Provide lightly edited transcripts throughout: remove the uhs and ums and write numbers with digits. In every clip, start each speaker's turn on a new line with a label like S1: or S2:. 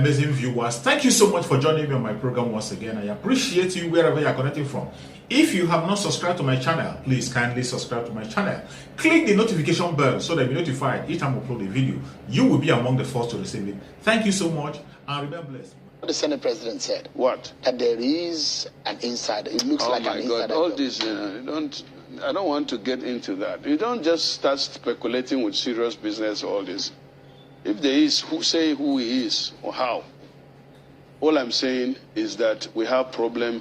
S1: amazing viewers. Thank you so much for joining me on my program once again. I appreciate you wherever you are connecting from. If you have not subscribed to my channel, please kindly subscribe to my channel. Click the notification bell so that you'll be notified each time I upload a video. You will be among the first to receive it. Thank you so much and remain blessed.
S2: The Senate President said
S3: what?
S2: That there is an insider. It looks like an insider.
S3: Oh my God! All this, I don't want to get into that. You don't just start speculating with serious business. All this. If there is, say who he is or how. All I'm saying is that we have problem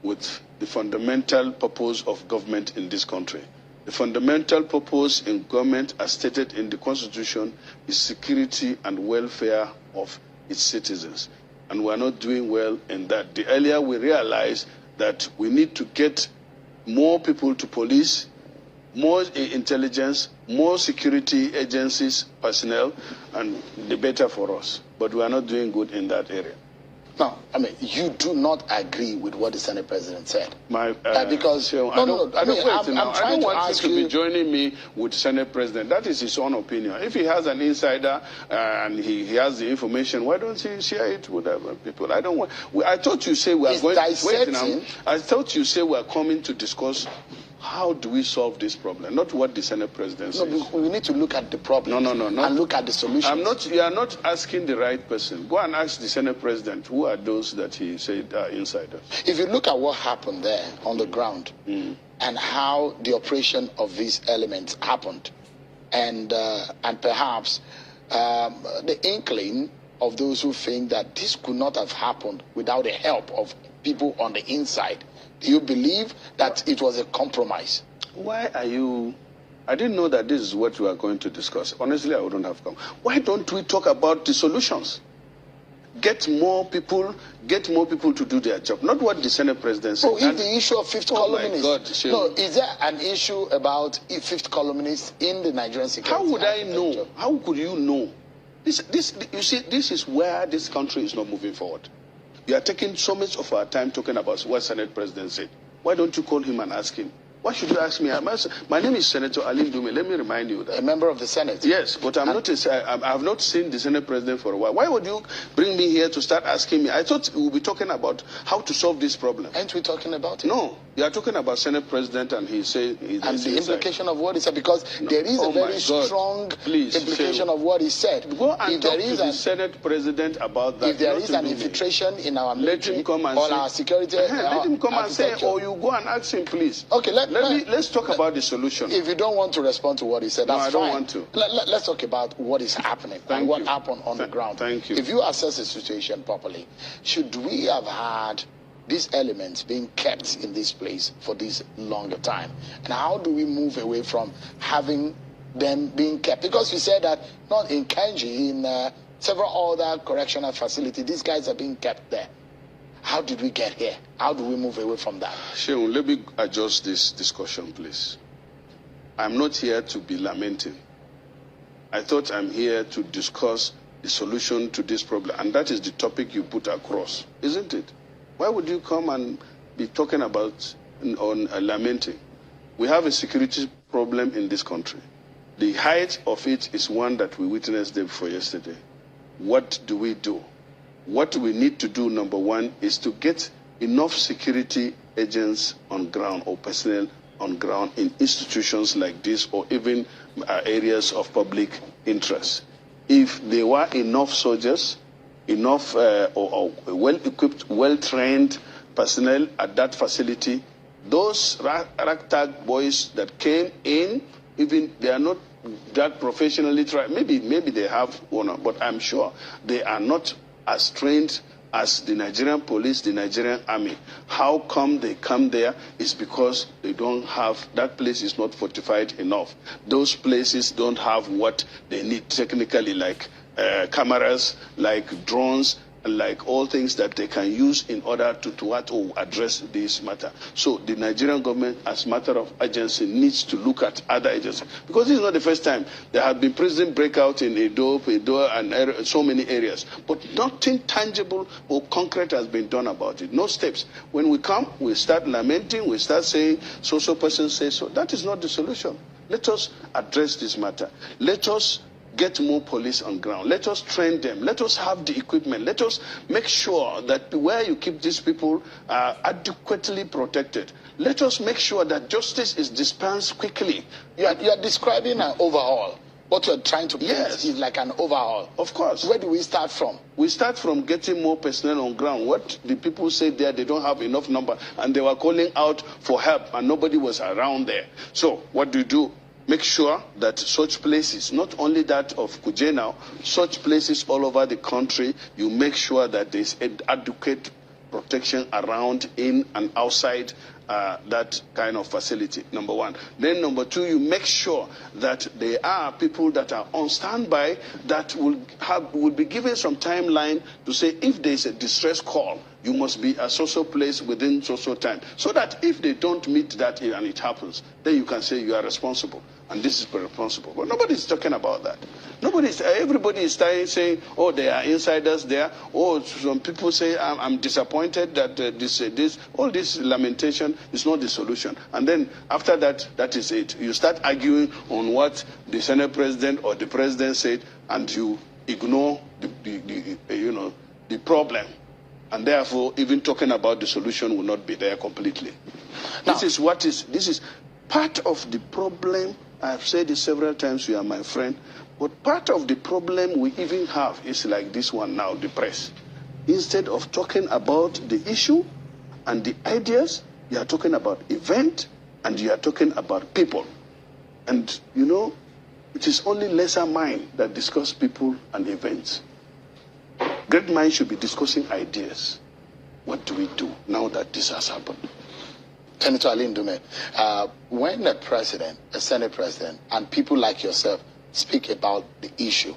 S3: with the fundamental purpose of government in this country. The fundamental purpose in government, as stated in the Constitution, is security and welfare of its citizens. And we're not doing well in that. The earlier we realize that we need to get more people to police, more intelligence, more security agencies, personnel, and the better for us. But we are not doing good in that area.
S2: No, I mean, you do not agree with what the Senate President said.
S3: Because I don't want you to be joining me with Senate President. That is his own opinion. If he has an insider and he has the information, why don't he share it with other people? I don't want. I thought you say we are going. Wait now. I thought you say we are coming to discuss. How do we solve this problem? Not what the Senate President says.
S2: No, we need to look at the problem. No. And look at the solutions.
S3: You are not asking the right person. Go and ask the Senate President who are those that he said are insiders.
S2: If you look at what happened there on the ground and how the operation of these elements happened, and perhaps the inkling of those who think that this could not have happened without the help of people on the inside. Do you believe that it was a compromise?
S3: Why are you... I didn't know that this is what we are going to discuss. Honestly, I wouldn't have come. Why don't we talk about the solutions? Get more people to do their job. Not what the Senate President said.
S2: So if the issue of fifth columnists...
S3: My God,
S2: no, is there an issue about fifth columnists in the Nigerian security?
S3: How would I know? How could you know? You see, this is where this country is not moving forward. You are taking so much of our time talking about what Senate President said. Why don't you call him and ask him? Why should you ask me? My name is Senator Alim Dume. Let me remind you that.
S2: A member of the Senate?
S3: Yes, but I have not seen the Senate President for a while. Why would you bring me here to start asking me? I thought we would be talking about how to solve this problem.
S2: Aren't we talking about it?
S3: No, you are talking about Senate President and he said...
S2: And the implication of what he said, because there is a very strong implication of what he said.
S3: Go and talk to the Senate President about that.
S2: If there is an infiltration in our military or our security...
S3: Let him come and say, or you go and ask him, please.
S2: Okay,
S3: let's talk about the solution.
S2: If you don't want to respond to what he said, that's fine.
S3: I don't want to.
S2: Let's talk about what is happening and what happened on the ground.
S3: Thank you.
S2: If you assess the situation properly, should we have had these elements being kept in this place for this longer time? And how do we move away from having them being kept? Because you said that not in Kanji, in several other correctional facilities, these guys are being kept there. How did we get here? How do we move away from that?
S3: Sheon, let me adjust this discussion, please. I'm not here to be lamenting. I thought I'm here to discuss the solution to this problem, and that is the topic you put across, isn't it? Why would you come and be talking about lamenting? We have a security problem in this country. The height of it is one that we witnessed day before yesterday. What do we do? What we need to do, number one, is to get enough security agents on ground or personnel on ground in institutions like this or even areas of public interest. If there were enough soldiers, enough or well-equipped, well-trained personnel at that facility, those ragtag boys that came in, even they are not that professionally trained. Maybe they have one, but I'm sure they are not as trained as the Nigerian police, the Nigerian army. How come they come there? It's because they don't have, that place is not fortified enough. Those places don't have what they need technically, like cameras, like drones, like all things that they can use in order to address this matter. So the Nigerian government, as a matter of urgency, needs to look at other agencies. Because this is not the first time. There have been prison breakouts in Edo, and so many areas. But nothing tangible or concrete has been done about it. No steps. When we come, we start lamenting, we start saying, so person says so. That is not the solution. Let us address this matter. Let us get more police on ground. Let us train them. Let us have the equipment. Let us make sure that where you keep these people are adequately protected. Let us make sure that justice is dispensed quickly.
S2: You are describing an overhaul. What you're trying to paint is like an overhaul.
S3: Of course.
S2: Where do we start from?
S3: We start from getting more personnel on ground. What the people say there, they don't have enough number, and they were calling out for help, and nobody was around there. So what do you do? Make sure that such places, not only that of Kuje now, such places all over the country, you make sure that there's adequate protection around, in and outside that kind of facility, number one. Then number two, you make sure that there are people that are on standby that will be given some timeline to say if there's a distress call, you must be at social place within social time. So that if they don't meet that and it happens, then you can say you are responsible. And this is responsible. But nobody's talking about that. Everybody is saying, oh, there are insiders there. Oh, some people say, I'm disappointed that all this lamentation is not the solution. And then after that, that is it. You start arguing on what the Senate President or the President said, and you ignore the problem. And therefore, even talking about the solution will not be there completely. Now, this is part of the problem. I've said it several times, you are my friend. But part of the problem we even have is like this one now, the press. Instead of talking about the issue and the ideas, you are talking about event and you are talking about people. And, it is only lesser mind that discuss people and events. Great minds should be discussing ideas. What do we do now that this has happened?
S2: Senator Ali Ndume, when a president, a Senate president, and people like yourself speak about the issue,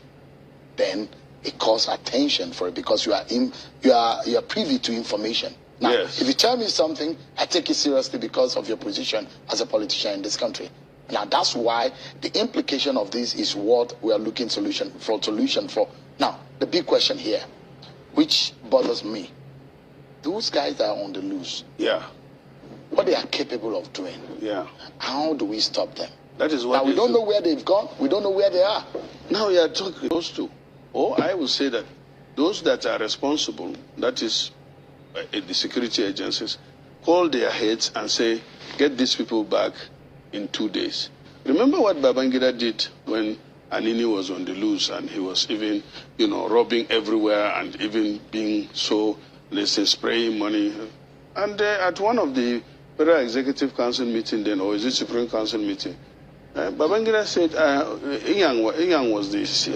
S2: then it calls attention for it because you are privy to information. Now,
S3: yes.
S2: If you tell me something, I take it seriously because of your position as a politician in this country. Now, that's why the implication of this is what we are looking solution for. Now, the big question here, which bothers me, those guys that are on the loose.
S3: Yeah.
S2: What they are capable of doing.
S3: Yeah.
S2: How do we stop them?
S3: That is what
S2: now, we don't know where they've gone. We don't know where they are.
S3: Now you are talking those two. Or I will say that those that are responsible, that is the security agencies, call their heads and say, get these people back in 2 days. Remember what Babangida did when Anini was on the loose and he was even, robbing everywhere and even being so, let's say, spraying money. And at one of the Federal Executive Council meeting then, or is it Supreme Council meeting, Babangida said, Inyang was this.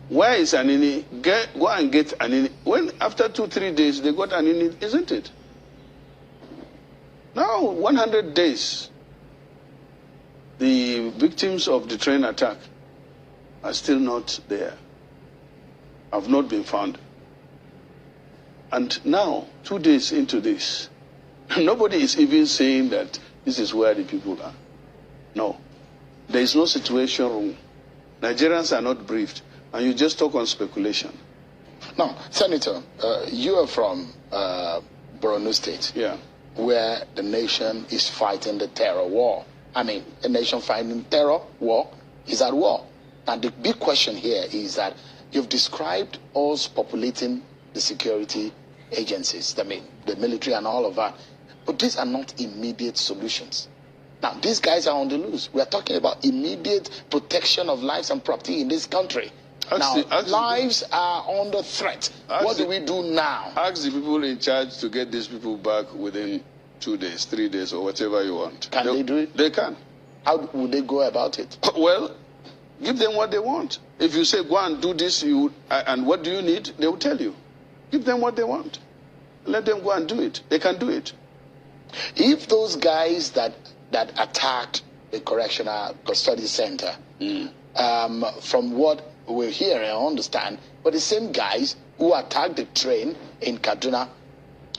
S3: Where is Anini? Go and get Anini. When after 2-3 days they got Anini, isn't it? Now 100 days, the victims of the train attack are still not there, have not been found. And now, 2 days into this, nobody is even saying that this is where the people are. No. There is no situation room. Nigerians are not briefed. And you just talk on speculation.
S2: Now, Senator, you are from Borno State.
S3: Yeah.
S2: Where the nation is fighting the terror war. I mean, a nation fighting terror war is at war. And the big question here is that you've described us populating the security agencies, I mean, the military and all of that. But these are not immediate solutions. Now, these guys are on the loose. We are talking about immediate protection of lives and property in this country. Lives are under threat. What do we do now?
S3: Ask the people in charge to get these people back within 2 days, 3 days, or whatever you want.
S2: Can they do it?
S3: They can.
S2: How would they go about it?
S3: Well, give them what they want. If you say, go and do this, and what do you need? They will tell you. Give them what they want. Let them go and do it. They can do it.
S2: If those guys that attacked the Correctional Custody Center, from what we're hearing, I understand, but the same guys who attacked the train in Kaduna.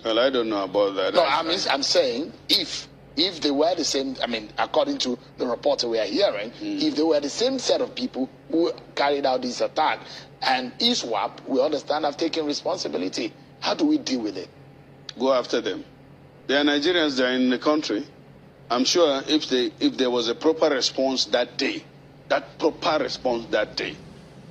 S3: Well, I don't know about that.
S2: No, I'm saying if they were the same, I mean, according to the report we are hearing, if they were the same set of people who carried out this attack, and ISWAP, we understand, have taken responsibility, how do we deal with it?
S3: Go after them. They are Nigerians, they are in the country. I'm sure if there was a proper response that day,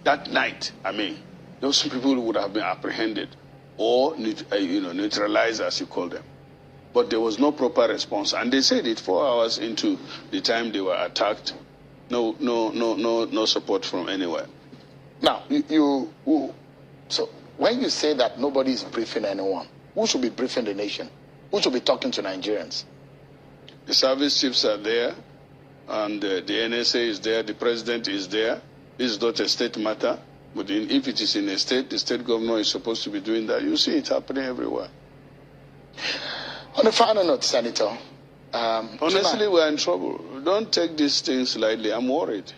S3: that night, I mean, those people would have been apprehended or neutralized, as you call them. But there was no proper response, and they said it 4 hours into the time they were attacked. No support from anywhere.
S2: Now, so when you say that nobody is briefing anyone, who should be briefing the nation? Who should be talking to Nigerians?
S3: The service chiefs are there, and the NSA is there, the president is there. This is not a state matter, but if it is in a state, the state governor is supposed to be doing that. You see it happening everywhere.
S2: On a final note, Senator.
S3: Honestly, we're in trouble. Don't take these things lightly. I'm worried.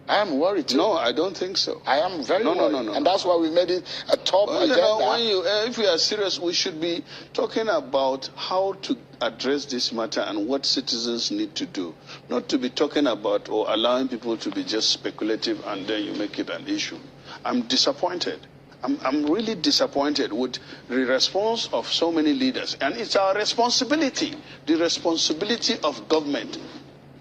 S2: I am worried too.
S3: No, I don't think so.
S2: I am very worried. No. And that's why we made it a top agenda.
S3: If we are serious, we should be talking about how to address this matter and what citizens need to do. Not to be talking about or allowing people to be just speculative and then you make it an issue. I'm disappointed. I'm really disappointed with the response of so many leaders. And it's our responsibility, the responsibility of government,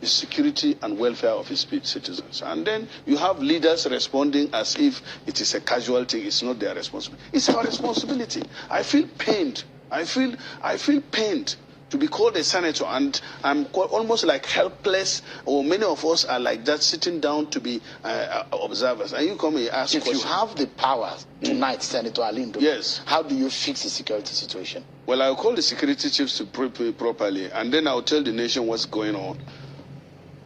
S3: the security and welfare of its citizens. And then you have leaders responding as if it is a casualty, it's not their responsibility. It's our responsibility. I feel pained. I feel pained to be called a senator, and I'm almost like helpless, or many of us are like that, sitting down to be observers. And you come and ask
S2: questions.
S3: If
S2: you have the power tonight, Senator Alindo,
S3: yes,
S2: how do you fix the security situation?
S3: Well, I'll call the security chiefs to prepare properly, and then I'll tell the nation what's going on,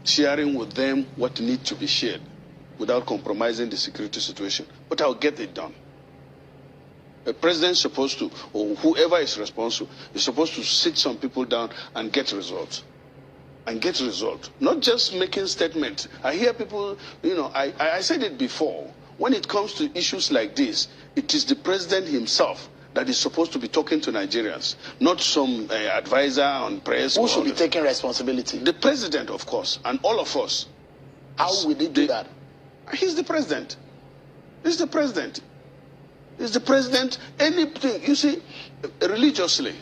S3: sharing with them what needs to be shared without compromising the security situation. But I'll get it done. The president is supposed to, or whoever is responsible, is supposed to sit some people down and get results. And get results. Not just making statements. I hear people, I said it before. When it comes to issues like this, it is the president himself that is supposed to be talking to Nigerians, not some advisor on press.
S2: Who should be taking responsibility?
S3: The president, of course, and all of us.
S2: How will they do that?
S3: He's the president. He's the president. Is the president anything? You see, religiously,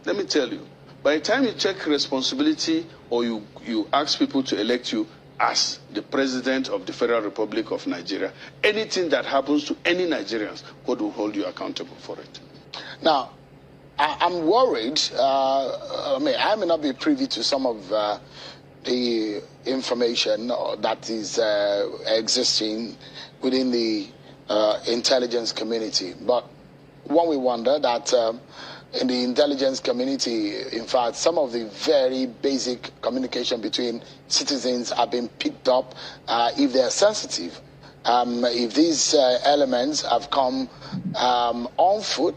S3: let me tell you, by the time you take responsibility or you ask people to elect you as the president of the Federal Republic of Nigeria, anything that happens to any Nigerians, God will hold you accountable for it.
S2: Now, I'm worried. I may not be privy to some of the information that is existing within the intelligence community, but one we wonder that in the intelligence community, in fact, some of the very basic communication between citizens are being picked up if they are sensitive. If these elements have come on foot,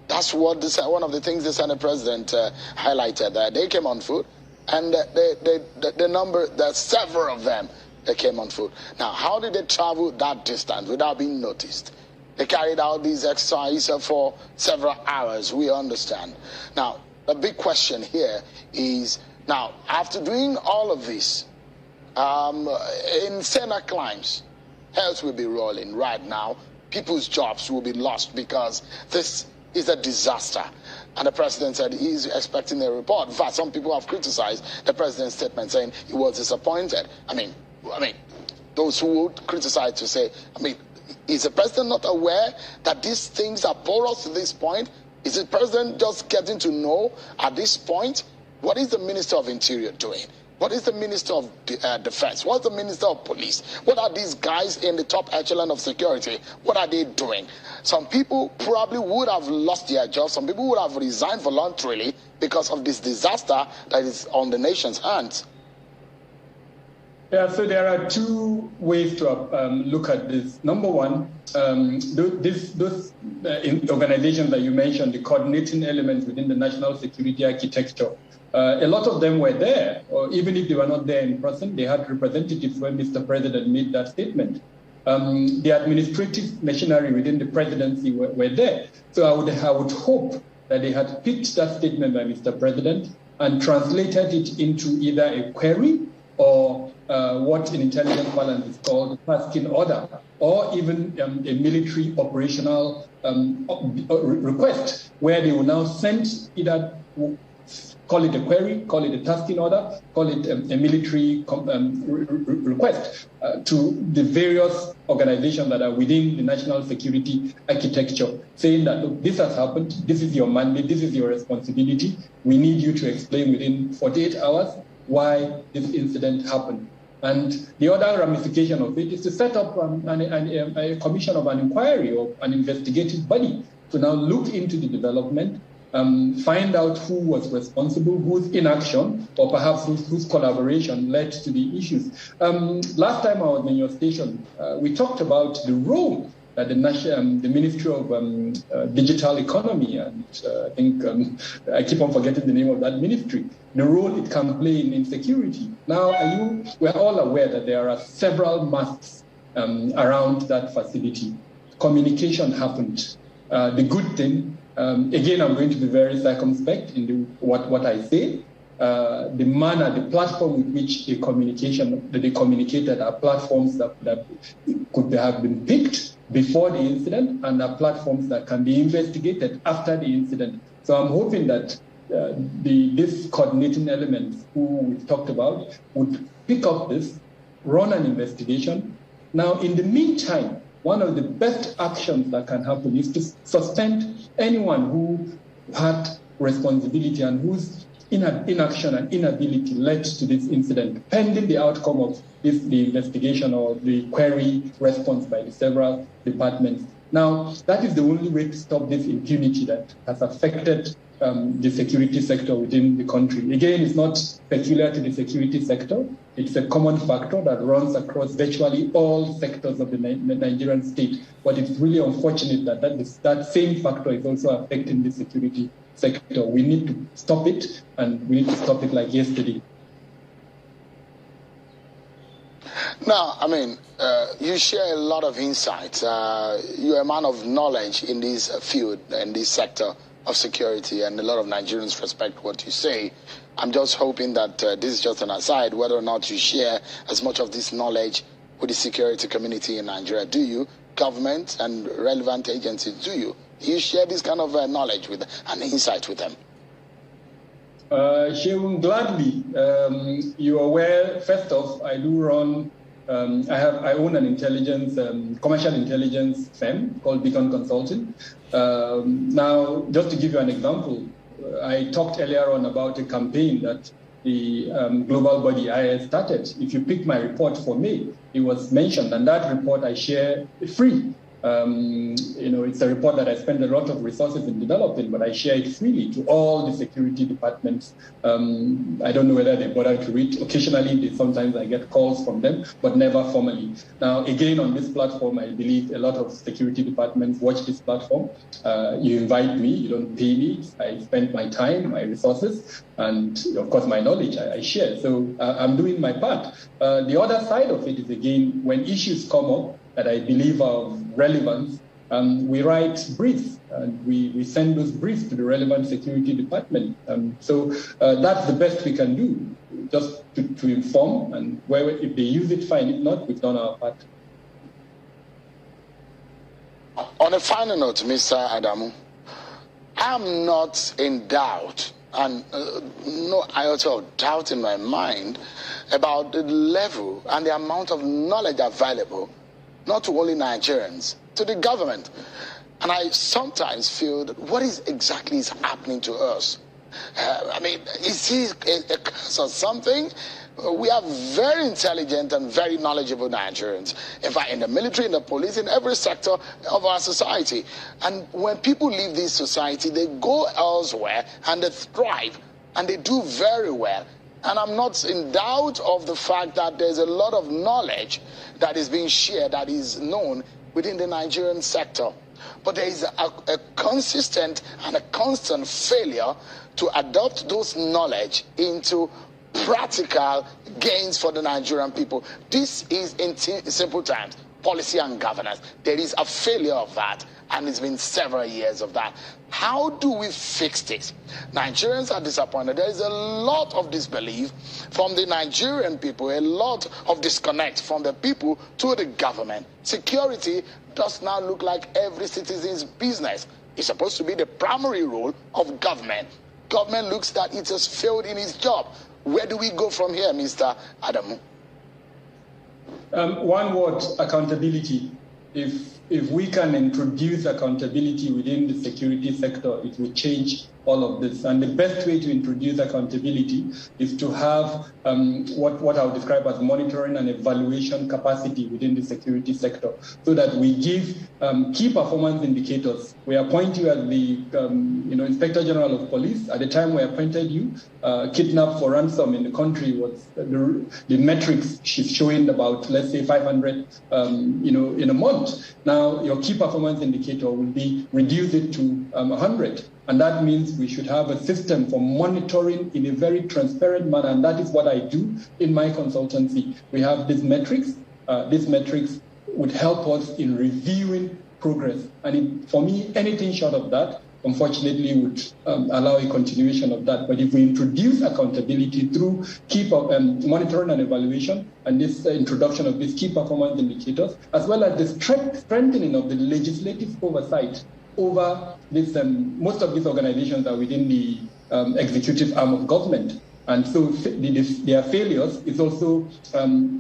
S2: that's what one of the things the Senate President highlighted. They came on foot, and the number, there's several of them that came on foot. Now, how did they travel that distance without being noticed? They carried out these exercises for several hours, we understand. Now, the big question here is, now, after doing all of this, in Senate climes, health will be rolling right now. People's jobs will be lost because this is a disaster. And the president said he's expecting a report. In fact, some people have criticized the president's statement, saying he was disappointed. I mean, those who would criticize to say, is the president not aware that these things are porous to this point? Is the president just getting to know at this point? What is the Minister of Interior doing? What is the Minister of Defense? What's the Minister of Police? What are these guys in the top echelon of security? What are they doing? Some people probably would have lost their jobs. Some people would have resigned voluntarily because of this disaster that is on the nation's hands.
S4: Yeah, so there are two ways to look at this. Number one, those organizations that you mentioned, the coordinating elements within the national security architecture, a lot of them were there, or even if they were not there in person, they had representatives when Mr. President made that statement. The administrative machinery within the presidency were there. So I would hope that they had picked that statement by Mr. President and translated it into either a query or what in intelligence parlance is called a tasking order, or even a military operational request, where they will now send either Call it a query, call it a tasking order, call it a military request to the various organizations that are within the national security architecture, saying that, look, this has happened, this is your mandate, this is your responsibility. We need you to explain within 48 hours why this incident happened. And the other ramification of it is to set up a commission of an inquiry or an investigative body to now look into the development, find out who was responsible, whose inaction, or perhaps whose collaboration led to the issues. Last time I was in your station, we talked about the role that the Ministry of Digital Economy, and I think I keep on forgetting the name of that ministry, the role it can play in security. Now, we're all aware that there are several masks around that facility. Communication happened. The good thing, again, I'm going to be very circumspect in what I say. The manner, the platform with which they communicated are platforms that could have been picked before the incident and are platforms that can be investigated after the incident. So I'm hoping that this coordinating element who we've talked about would pick up this, run an investigation. Now, in the meantime, one of the best actions that can happen is to suspend anyone who had responsibility and whose inaction and inability led to this incident, pending the outcome of the investigation or the query response by the several departments. Now, that is the only way to stop this impunity that has affected the security sector within the country. Again, it's not peculiar to the security sector. It's a common factor that runs across virtually all sectors of the Nigerian state. But it's really unfortunate that same factor is also affecting the security sector. We need to stop it, and we need to stop it like yesterday.
S2: Now, I mean, you share a lot of insights. You're a man of knowledge in this field, in this sector of security, and a lot of Nigerians respect what you say. I'm just hoping that this is just an aside, whether or not you share as much of this knowledge with the security community in Nigeria. Do you? Government and relevant agencies, do you? Do you share this kind of knowledge with and insight with them?
S4: Sheung, gladly. You're aware, first off, I do run, I own an commercial intelligence firm called Beacon Consulting. Now, just to give you an example, I talked earlier on about a campaign that the global body IS started. If you pick my report for May, it was mentioned, and that report I share free. It's a report that I spend a lot of resources in developing, but I share it freely to all the security departments. I don't know whether they bother to read. Occasionally, sometimes I get calls from them, but never formally. Now, again, on this platform, I believe a lot of security departments watch this platform. You invite me, you don't pay me. I spend my time, my resources, and of course, my knowledge I share. So I'm doing my part. The other side of it is, again, when issues come up that I believe are of relevance, we write briefs, and we send those briefs to the relevant security department. So that's the best we can do, just to inform, and if they use it, fine. If not, we've done our part.
S2: On a final note, Mr. Adamu, I'm not in doubt, and no iota of doubt in my mind about the level and the amount of knowledge available, not to only Nigerians, to the government. And I sometimes feel that what exactly is happening to us? Is he a curse or something? We are very intelligent and very knowledgeable Nigerians. In fact, in the military, in the police, in every sector of our society. And when people leave this society, they go elsewhere and they thrive and they do very well. And I'm not in doubt of the fact that there's a lot of knowledge that is being shared, that is known within the Nigerian sector. But there is a consistent and a constant failure to adopt those knowledge into practical gains for the Nigerian people. This is, in simple terms, policy and governance. There is a failure of that, and it's been several years of that. How do we fix this? Nigerians are disappointed. There is a lot of disbelief from the Nigerian people, a lot of disconnect from the people to the government. Security does now look like every citizen's business. It's supposed to be the primary role of government. government looks that it has failed in its job. Where do we go from here, Mr. Adamu?
S4: One word: accountability. If we can introduce accountability within the security sector, it will change all of this. And the best way to introduce accountability is to have what I would describe as monitoring and evaluation capacity within the security sector, so that we give key performance indicators. We appoint you as the Inspector General of Police. At the time we appointed you, kidnap for ransom in the country was the metrics she's showing about, let's say, 500 in a month. Now your key performance indicator will be reduce it to 100. And that means we should have a system for monitoring in a very transparent manner. And that is what I do in my consultancy. We have these metrics. These metrics would help us in reviewing progress. And for me, anything short of that, unfortunately, would allow a continuation of that. But if we introduce accountability through monitoring and evaluation, and this introduction of these key performance indicators, as well as the strengthening of the legislative oversight over this, most of these organizations are within the executive arm of government. And so their failures is also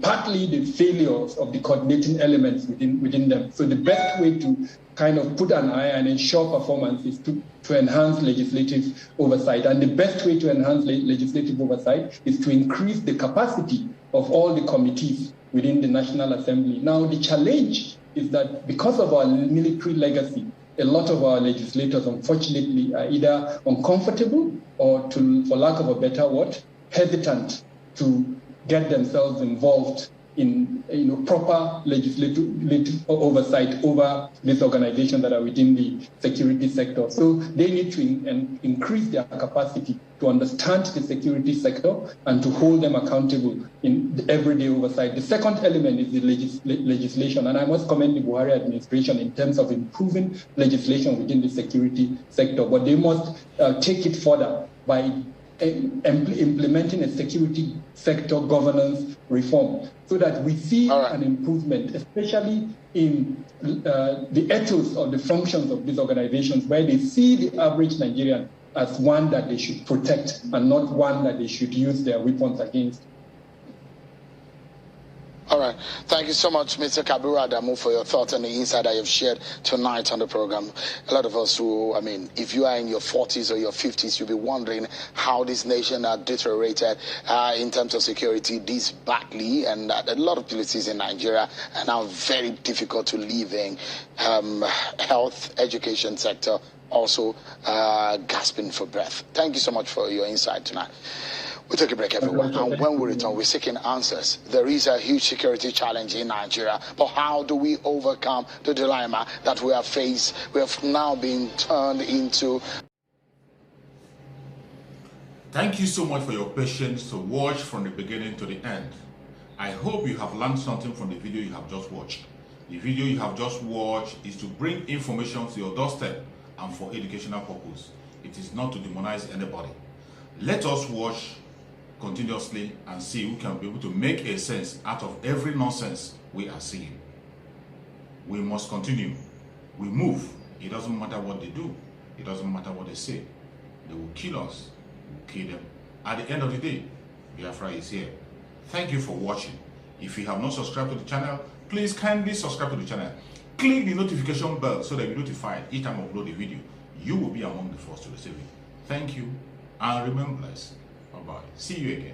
S4: partly the failures of the coordinating elements within them. So the best way to kind of put an eye and ensure performance is to enhance legislative oversight. And the best way to enhance legislative oversight is to increase the capacity of all the committees within the National Assembly. Now, the challenge is that because of our military legacy, a lot of our legislators, unfortunately, are either uncomfortable or, for lack of a better word, hesitant to get themselves involved in proper legislative oversight over these organizations that are within the security sector. So they need to increase their capacity to understand the security sector and to hold them accountable in the everyday oversight. The second element is the legislation, and I must commend the Buhari administration in terms of improving legislation within the security sector, but they must take it further by implementing a security sector governance reform, so that we see an improvement, especially in the ethos of the functions of these organizations, where they see the average Nigerian as one that they should protect and not one that they should use their weapons against.
S2: All right. Thank you so much, Mr. Kabiru Adamu, for your thoughts and the insight that you've shared tonight on the program. A lot of us who, if you are in your 40s or your 50s, you'll be wondering how this nation has deteriorated in terms of security this badly, and a lot of places in Nigeria are now very difficult to live in. Health, education sector also gasping for breath. Thank you so much for your insight tonight. We'll take a break, everyone, and when we return, we're seeking answers. There is a huge security challenge in Nigeria, but how do we overcome the dilemma that we have faced? We have now been turned into...
S1: Thank you so much for your patience to watch from the beginning to the end. I hope you have learned something from the video you have just watched. The video you have just watched is to bring information to your doorstep and for educational purpose. It is not to demonize anybody. Let us watch continuously and see who can be able to make a sense out of every nonsense we are seeing. We must continue. We move. It doesn't matter what they do. It doesn't matter what they say. They will kill us. We'll kill them. At the end of the day, Biafra is here. Thank you for watching. If you have not subscribed to the channel, please kindly subscribe to the channel. Click the notification bell so that you're notified each time I upload a video. You will be among the first to receive it. Thank you and remain blessed. Bye-bye. See you again.